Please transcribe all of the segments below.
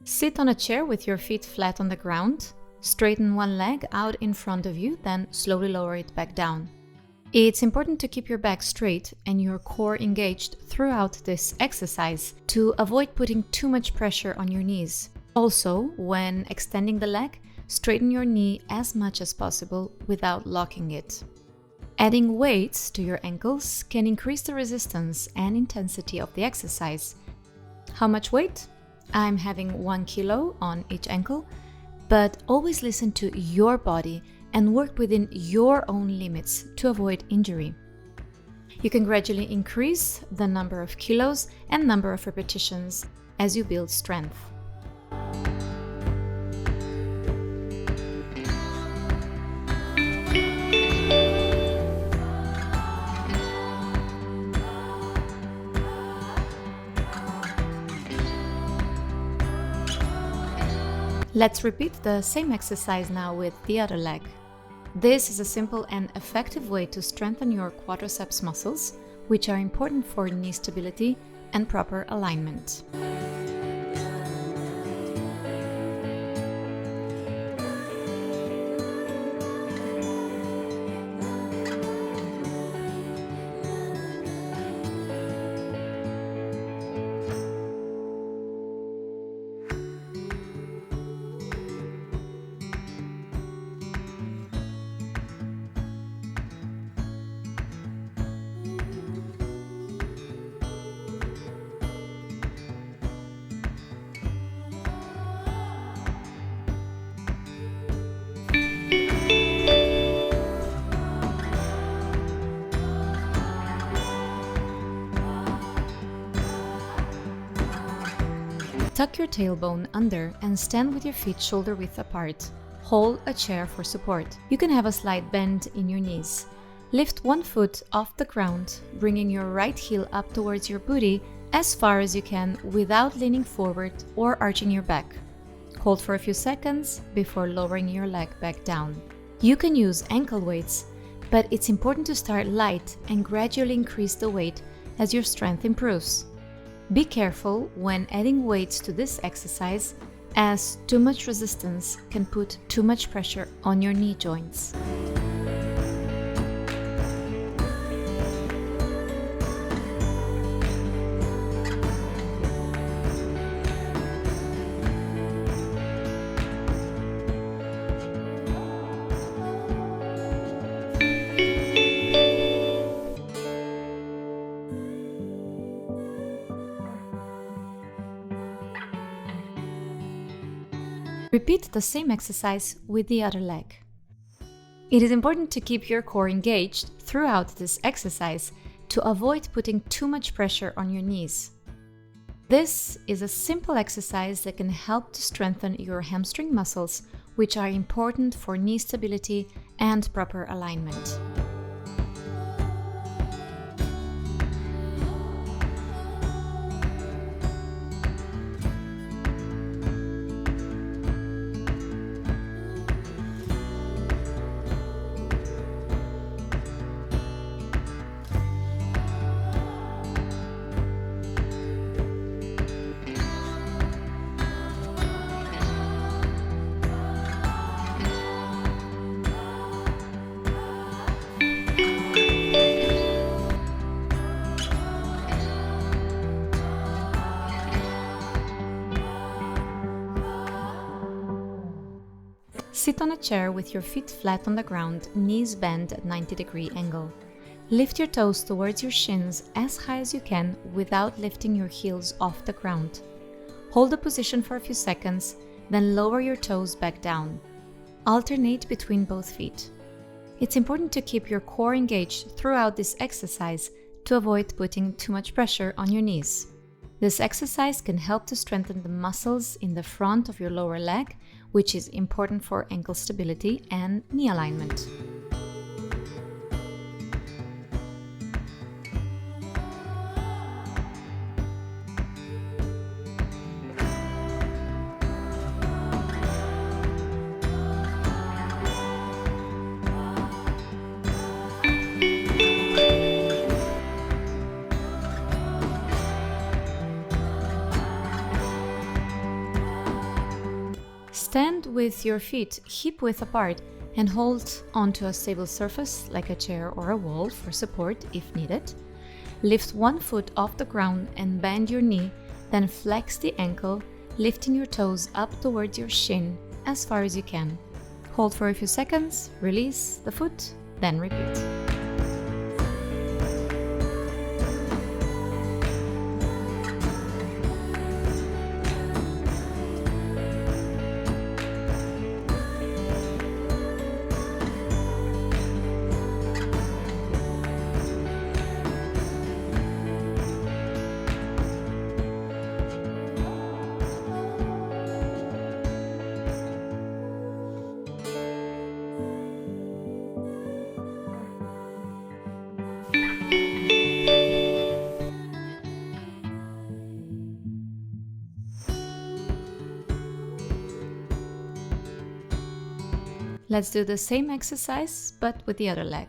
Sit on a chair with your feet flat on the ground. Straighten one leg out in front of you, then slowly lower it back down. It's important to keep your back straight and your core engaged throughout this exercise to avoid putting too much pressure on your knees. Also, when extending the leg, straighten your knee as much as possible without locking it. Adding weights to your ankles can increase the resistance and intensity of the exercise. How much weight? I'm having 1 kilo on each ankle, but always listen to your body and work within your own limits to avoid injury. You can gradually increase the number of kilos and number of repetitions as you build strength. Let's repeat the same exercise now with the other leg. This is a simple and effective way to strengthen your quadriceps muscles, which are important for knee stability and proper alignment. Tuck your tailbone under and stand with your feet shoulder width apart. Hold a chair for support. You can have a slight bend in your knees. Lift one foot off the ground, bringing your right heel up towards your booty as far as you can without leaning forward or arching your back. Hold for a few seconds before lowering your leg back down. You can use ankle weights, but it's important to start light and gradually increase the weight as your strength improves. Be careful when adding weights to this exercise, as too much resistance can put too much pressure on your knee joints. Repeat the same exercise with the other leg. It is important to keep your core engaged throughout this exercise to avoid putting too much pressure on your knees. This is a simple exercise that can help to strengthen your hamstring muscles, which are important for knee stability and proper alignment. Sit on a chair with your feet flat on the ground, knees bent at 90-degree angle. Lift your toes towards your shins as high as you can without lifting your heels off the ground. Hold the position for a few seconds, then lower your toes back down. Alternate between both feet. It's important to keep your core engaged throughout this exercise to avoid putting too much pressure on your knees. This exercise can help to strengthen the muscles in the front of your lower leg, which is important for ankle stability and knee alignment. Stand with your feet hip-width apart and hold onto a stable surface like a chair or a wall for support if needed. Lift one foot off the ground and bend your knee, then flex the ankle, lifting your toes up towards your shin as far as you can. Hold for a few seconds, release the foot, then repeat. Let's do the same exercise, but with the other leg.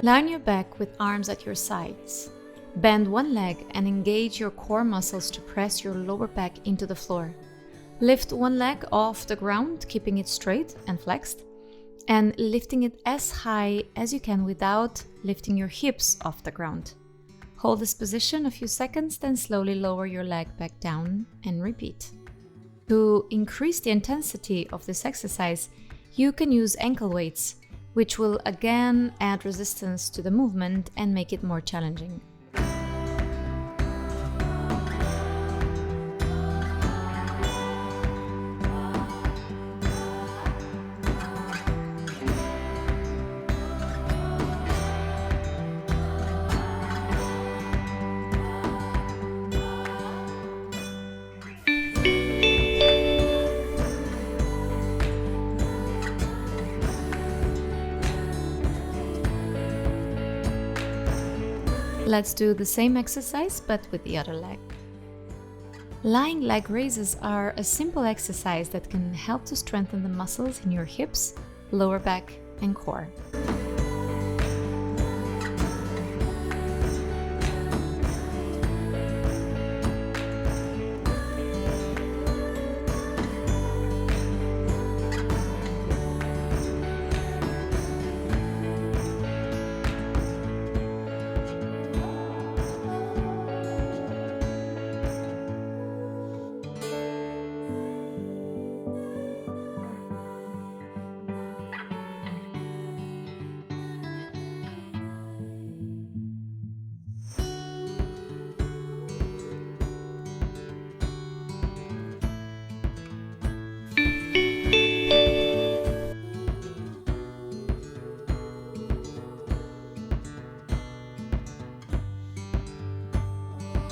Lie on your back with arms at your sides. Bend one leg and engage your core muscles to press your lower back into the floor. Lift one leg off the ground, keeping it straight and flexed, and lifting it as high as you can without lifting your hips off the ground. Hold this position a few seconds, then slowly lower your leg back down and repeat. To increase the intensity of this exercise, you can use ankle weights, which will again add resistance to the movement and make it more challenging. Let's do the same exercise, but with the other leg. Lying leg raises are a simple exercise that can help to strengthen the muscles in your hips, lower back, and core.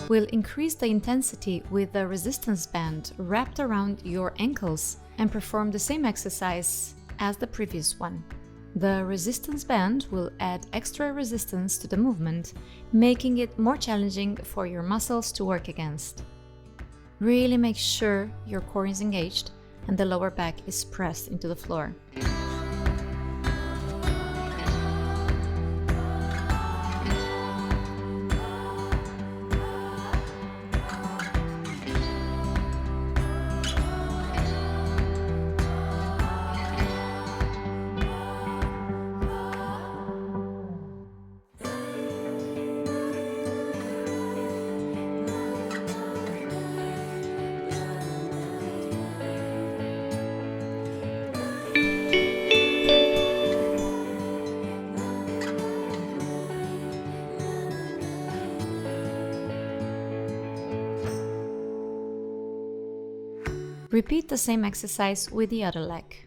We'll increase the intensity with the resistance band wrapped around your ankles and perform the same exercise as the previous one. The resistance band will add extra resistance to the movement, making it more challenging for your muscles to work against. Really make sure your core is engaged and the lower back is pressed into the floor. Repeat the same exercise with the other leg.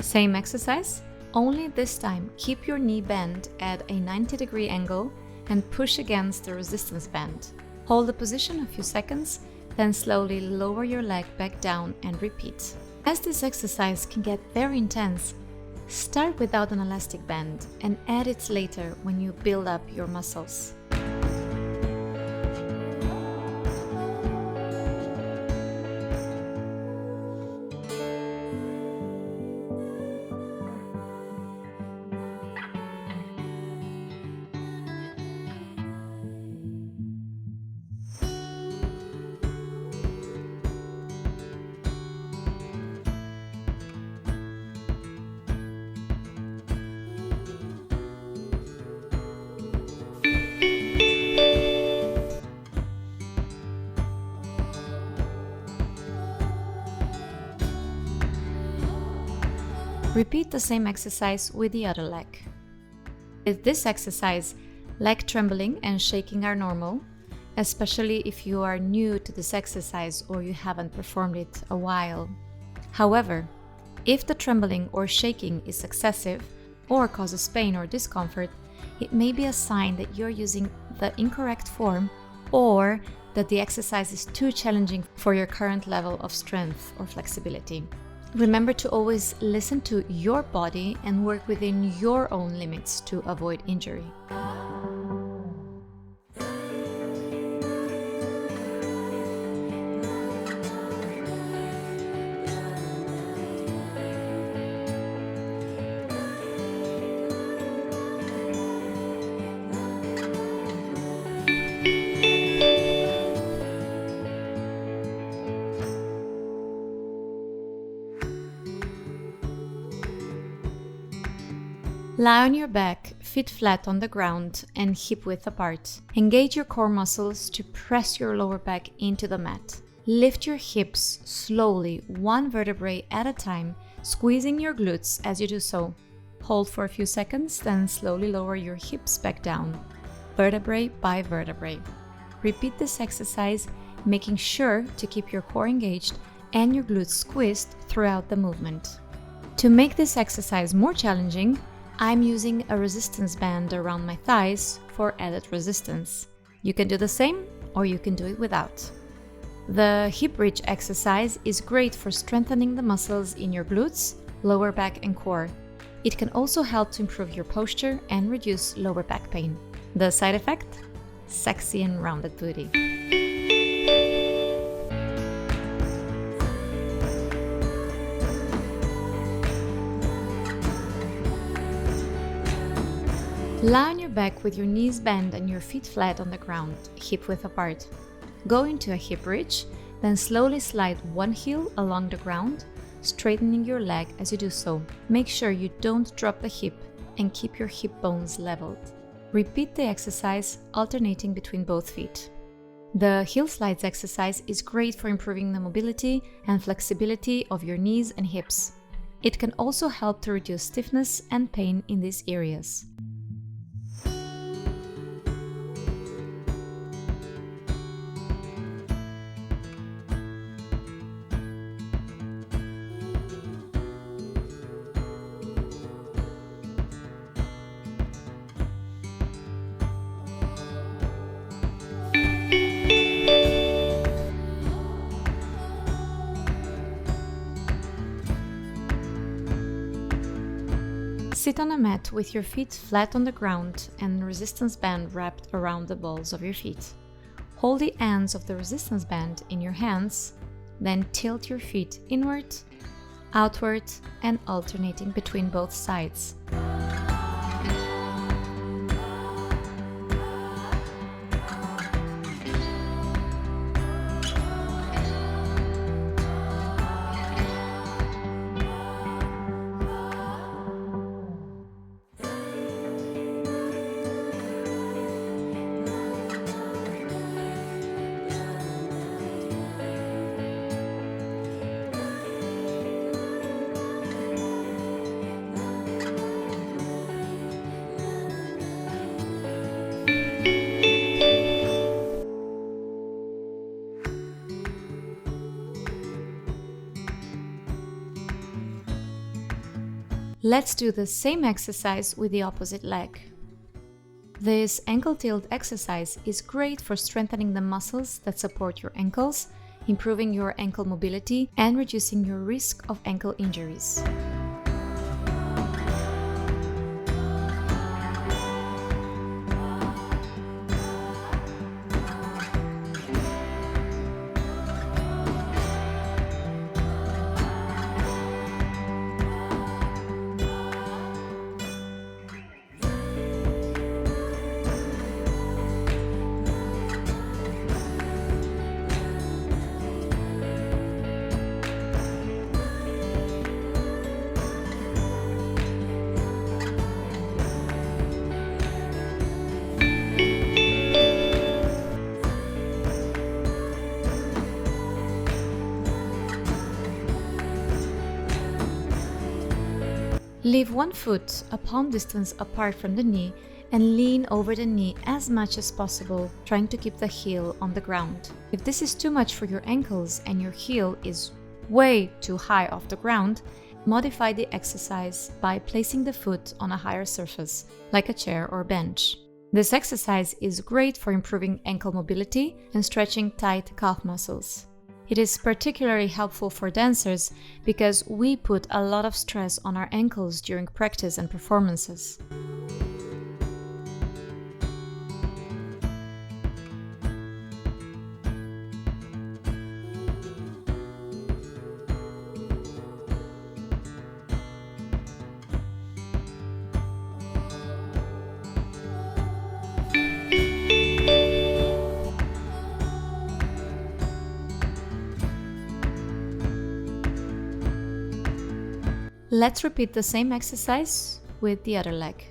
Same exercise, only this time keep your knee bent at a 90-degree angle and push against the resistance band. Hold the position a few seconds, then slowly lower your leg back down and repeat. As this exercise can get very intense, start without an elastic band and add it later when you build up your muscles. Repeat the same exercise with the other leg. With this exercise, leg trembling and shaking are normal, especially if you are new to this exercise or you haven't performed it a while. However, if the trembling or shaking is excessive or causes pain or discomfort, it may be a sign that you're using the incorrect form or that the exercise is too challenging for your current level of strength or flexibility. Remember to always listen to your body and work within your own limits to avoid injury. Lie on your back, feet flat on the ground and hip width apart. Engage your core muscles to press your lower back into the mat. Lift your hips slowly, one vertebrae at a time, squeezing your glutes as you do so. Hold for a few seconds, then slowly lower your hips back down, vertebrae by vertebrae. Repeat this exercise, making sure to keep your core engaged and your glutes squeezed throughout the movement. To make this exercise more challenging, I'm using a resistance band around my thighs for added resistance. You can do the same or you can do it without. The hip bridge exercise is great for strengthening the muscles in your glutes, lower back and core. It can also help to improve your posture and reduce lower back pain. The side effect? Sexy and rounded booty. Lie on your back with your knees bent and your feet flat on the ground, hip width apart. Go into a hip bridge, then slowly slide one heel along the ground, straightening your leg as you do so. Make sure you don't drop the hip and keep your hip bones leveled. Repeat the exercise, alternating between both feet. The heel slides exercise is great for improving the mobility and flexibility of your knees and hips. It can also help to reduce stiffness and pain in these areas. Sit on a mat with your feet flat on the ground and resistance band wrapped around the balls of your feet. Hold the ends of the resistance band in your hands, then tilt your feet inward, outward, and alternating between both sides. Let's do the same exercise with the opposite leg. This ankle tilt exercise is great for strengthening the muscles that support your ankles, improving your ankle mobility, and reducing your risk of ankle injuries. Leave one foot a palm distance apart from the knee and lean over the knee as much as possible, trying to keep the heel on the ground. If this is too much for your ankles and your heel is way too high off the ground, modify the exercise by placing the foot on a higher surface, like a chair or bench. This exercise is great for improving ankle mobility and stretching tight calf muscles. It is particularly helpful for dancers because we put a lot of stress on our ankles during practice and performances. Let's repeat the same exercise with the other leg.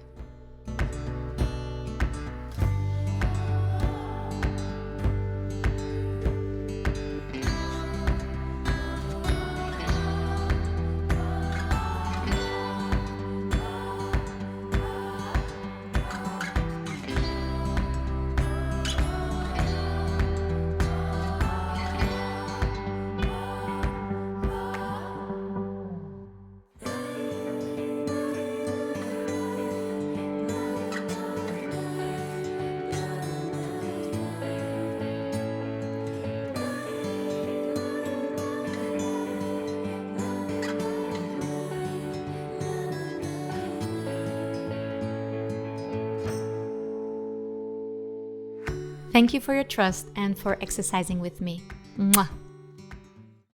Thank you for your trust and for exercising with me. Mwah!